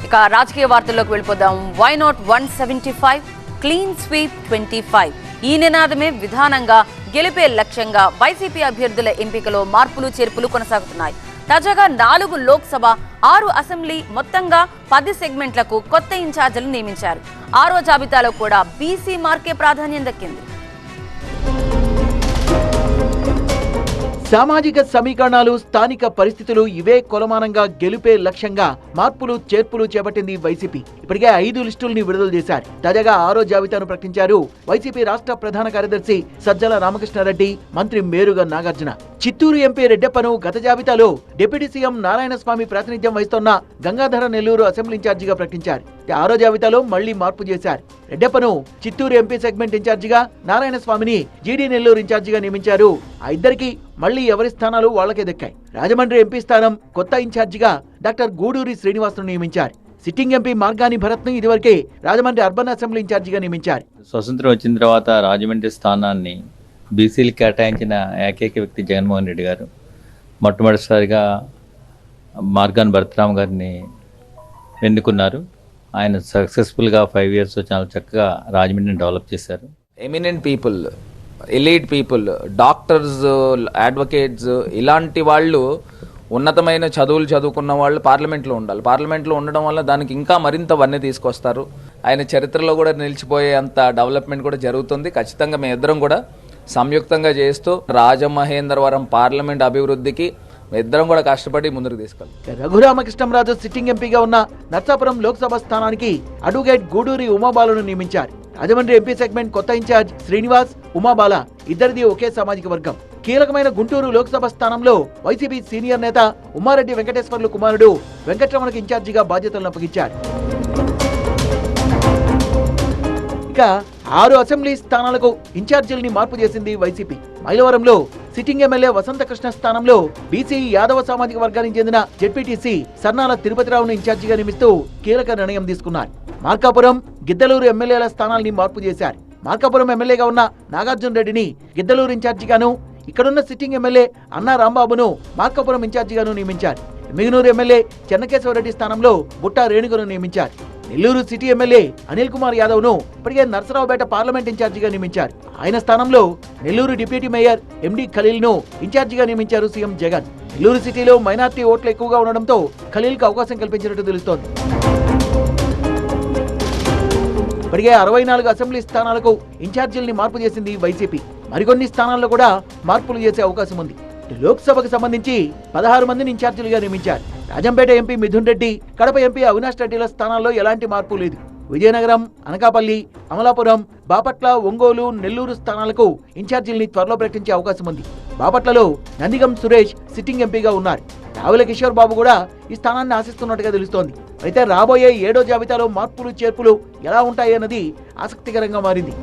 ఇక రాజకీయ వార్తల్లోకి వెళ్ళిపోదాం. వై నాట్ 175 క్లీన్ స్వీప్ 25 ఈ నినాదమే విధానంగా గెలిపే లక్ష్యంగా వైసీపీ అభ్యర్థుల ఎంపికలో మార్పులు చేర్పులు కొనసాగుతున్నాయి. తాజాగా 4 లోక్సభ 6 అసెంబ్లీ మొత్తంగా 10 సెగ్మెంట్లకు కొత్త ఇన్ఛార్జీలు నియమించారు. 6వ జాబితాలో కూడా బీసీ మార్కే ప్రాధాన్యం దక్కింది. సామాజిక సమీకరణాలు, స్థానిక పరిస్థితులు ఇవే కొలమానంగా గెలుపే లక్ష్యంగా మార్పులు చేర్పులు చేపట్టింది వైసీపీ. ఇప్పటికే 5 లిస్టుల్ని విడుదల చేశారు. తాజాగా 6వ జాబితాను ప్రకటించారు వైసీపీ రాష్ట్ర ప్రధాన కార్యదర్శి సజ్జల రామకృష్ణారెడ్డి, మంత్రి మేరుగ నాగార్జున. చిత్తూరు ఎంపీ రెడ్డెప్పను గత జాబితాలో డిప్యూటీ సీఎం నారాయణస్వామి ప్రాతినిధ్యం వహిస్తోన్న గంగాధర నెల్లూరు అసెంబ్లీ ఇన్ఛార్జిగా ప్రకటించారు. 6వ జాబితాలో మళ్లీ మార్పు చేశారు. రెడ్డెప్పను చిత్తూరు ఎంపీ సెగ్మెంట్ ఇన్ఛార్జిగా, నారాయణస్వామిని జీడీ నెల్లూరు ఇన్ఛార్జిగా నియమించారు. ఆ ఇద్దరికి మళ్లీ ఎవరి స్థానాలు వాళ్లకే దక్కాయి. రాజమండ్రి ఎంపీ స్థానం కొత్త ఇన్ఛార్జిగా డాక్టర్ గూడూరి శ్రీనివాస్ను నియమించారు. సిట్టింగ్ ఎంపీ మార్గాని భరత్ ను ఇదివరకే రాజమండ్రి అర్బన్ అసెంబ్లీ ఇన్ఛార్జిగా నియమించారు. స్వతంత్రం వచ్చిన తర్వాత రాజమండ్రి స్థానాన్ని బీసీలు కేటాయించిన ఏకైక వ్యక్తి జగన్మోహన్ రెడ్డి గారు. మొట్టమొదటిసారిగా మార్గాని భరతరామ్ గారిని ఎన్నుకున్నారు. ఆయన సక్సెస్ఫుల్గా 5 years చాలా చక్కగా రాజమండ్రిని డెవలప్ చేశారు. Eminent people, elite people, doctors, advocates, ఇలాంటి వాళ్ళు ఉన్నతమైన చదువులు చదువుకున్న వాళ్ళు పార్లమెంట్లో ఉండాలి. పార్లమెంట్లో ఉండడం వల్ల దానికి ఇంకా మరింత వన్నె తీసుకొస్తారు. ఆయన చరిత్రలో కూడా నిలిచిపోయే అంత డెవలప్మెంట్ కూడా జరుగుతుంది. ఖచ్చితంగా మేము ఇద్దరం కూడా సంయుక్తంగా చేస్తూ రాజమహేంద్రవరం పార్లమెంట్ అభివృద్ధికి ఇద్దరం కూడా కష్టపడి ముందుకు తీసుకెళ్తాం. రఘురామకృష్ణంరాజు సిట్టింగ్ ఎంపీగా ఉన్న నర్సాపురం లోక్సభ స్థానానికి అడ్వకేట్ గూడూరి ఉమాబాలను నియమించారు. రాజమండ్రి ఎంపీ సెగ్మెంట్ కొత్త ఇన్ఛార్జ్ శ్రీనివాస్, ఉమాబాల ఇద్దరిది ఒకే సామాజిక వర్గం. కీలకమైన గుంటూరు లోక్సభ స్థానంలో వైసీపీ సీనియర్ నేత ఉమ్మారెడ్డి వెంకటేశ్వర్లు కుమారుడు వెంకట్రమణకు ఇన్ఛార్జిగా బాధ్యతలను అప్పగించారు. ఇక 6 అసెంబ్లీ స్థానాలకు ఇన్ఛార్జీల్ని మార్పు చేసింది వైసీపీ. మైలవరంలో సిట్టింగ్ ఎమ్మెల్యే వసంతకృష్ణ స్థానంలో బీసీ యాదవ సామాజిక వర్గానికి చెందిన జెడ్పీటీసీ సర్నాల తిరుపతిరావును ఇన్ఛార్జిగా నియమిస్తూ కీలక నిర్ణయం తీసుకున్నారు. మార్కాపురం, గిద్దలూరు ఎమ్మెల్యేల స్థానాల్ని మార్పు చేశారు. మార్కాపురం ఎమ్మెల్యేగా ఉన్న నాగార్జున రెడ్డిని గిద్దలూరు ఇన్ఛార్జిగాను, ఇక్కడున్న సిట్టింగ్ ఎమ్మెల్యే అన్నా రాంబాబును మార్కాపురం ఇన్ఛార్జిగాను నియమించారు. ఎమ్మిగనూరు ఎమ్మెల్యే చెన్నకేశ్వరరెడ్డి స్థానంలో బుట్టా రేణుగును నియమించారు. నెల్లూరు సిటీ ఎమ్మెల్యే అనిల్ కుమార్ యాదవ్ ను ఇప్పటికే నర్సరావుపేట పార్లమెంట్ ఇన్ఛార్జిగా నియమించారు. ఆయన స్థానంలో Nellore deputy mayor MD Khaleel ను ఇన్ఛార్జిగా నియమించారు సీఎం జగన్. నెల్లూరు సిటీలో మైనార్టీ ఓట్లు ఎక్కువగా ఉండడంతో ఖలీల్ కు అవకాశం కల్పించినట్టు తెలుస్తోంది. ఇప్పటికే 64 అసెంబ్లీ స్థానాలకు ఇన్ఛార్జీల్ని మార్పు చేసింది వైసీపీ. మరికొన్ని స్థానాల్లో కూడా మార్పులు చేసే అవకాశం ఉంది. లోక్సభకు సంబంధించి 16 మందిని ఇన్ఛార్జీలుగా నియమించారు. రాజంపేట ఎంపీ మిథున్ రెడ్డి, కడప ఎంపీ అవినాష్ రెడ్డిల స్థానాల్లో ఎలాంటి మార్పు లేదు. విజయనగరం, అనకాపల్లి, అమలాపురం, బాపట్ల, ఒంగోలు, నెల్లూరు స్థానాలకు ఇన్ఛార్జీల్ని త్వరలో ప్రకటించే అవకాశం ఉంది. బాపట్లలో నందిగం సురేష్ సిట్టింగ్ ఎంపీగా ఉన్నారు. రావుల కిషోర్ బాబు కూడా ఈ స్థానాన్ని ఆశిస్తున్నట్టుగా తెలుస్తోంది. అయితే రాబోయే 7వ జాబితాలో మార్పులు చేర్పులు ఎలా ఉంటాయి అన్నది ఆసక్తికరంగా మారింది.